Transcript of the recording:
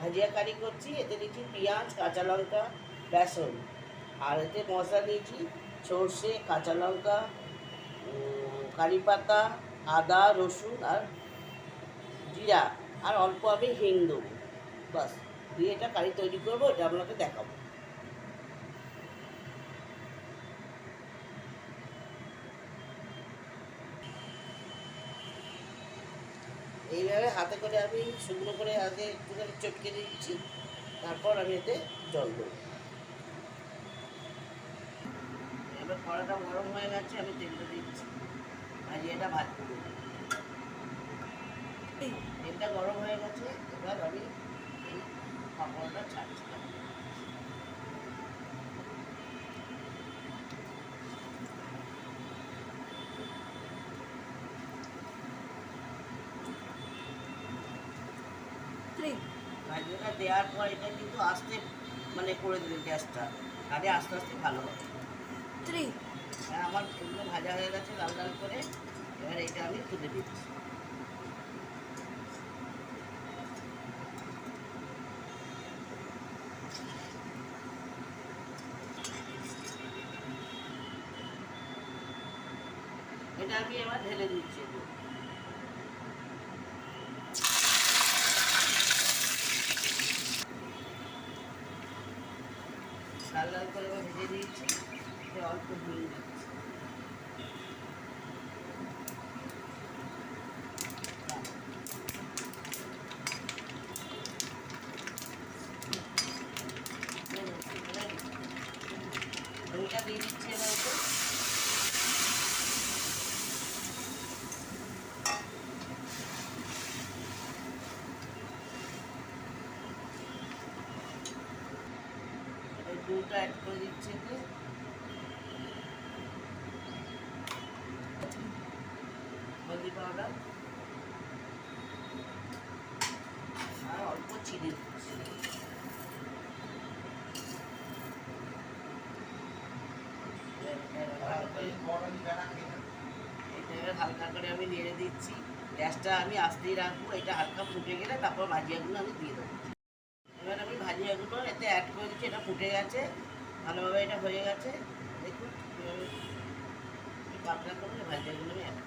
ভাজিয়া কারি করছি। এতে দিচ্ছি পেঁয়াজ, কাঁচা লঙ্কা, বেসন। আর এতে মশলা দিয়েছি সর্ষে, কাঁচা লঙ্কা, কারি পাতা, আদা, রসুন আর জিরা, আর অল্প আমি হিং দেবো। বাস, দিয়ে এটা কারি তৈরি করবো, এটা আপনাকে দেখাবো। এইভাবে হাতে করে আমি শুকনো করে হাতে একটুখানি চটকে দিচ্ছি, তারপর আমি এতে জল দেবো। এবার কড়াটা গরম হয়ে গেছে, আমি তেলটা দিচ্ছি, ভাজিয়াটা ভাজবো। তেলটা গরম হয়ে গেছে, এবার আমি এই পাঁপড়টা ছাড়ছিলাম। ভাজিয়াটা দেওয়ার পর এটা কিন্তু আস্তে মানে করে দেবেন গ্যাসটা, তাহলে আস্তে আস্তে ভালো হবে। আমার এগুলো ভাজা হয়ে গেছে লাল লাল করে, এবার এটা আমি তুলে দিচ্ছি। এটা আমি এবার ঢেলে দিচ্ছি। লাল লাল করে ভেজে দিয়েছি, অল্প হিং দিচ্ছি। হিংটা দিয়ে দিচ্ছি এবার ওকে। দুধটা অ্যাড করে দিচ্ছি এতে, হলদি পাউডার আর অল্প চিনি দিচ্ছি। এটা হালকা করে আমি নেড়ে দিচ্ছি, গ্যাসটা আমি আস্তেই রাখবো। এটা হালকা ফুটে গেলে তারপর ভাজিয়াগুলো আমি দিয়ে দেবো। এবার আমি ভাজিয়াগুলো এতে অ্যাড করে দিচ্ছি, এটা ফুটে গেছে ভালোভাবে, এটা হয়ে গেছে। দেখুন পাতলা করে ভাজিয়াগুলো আমি অ্যাড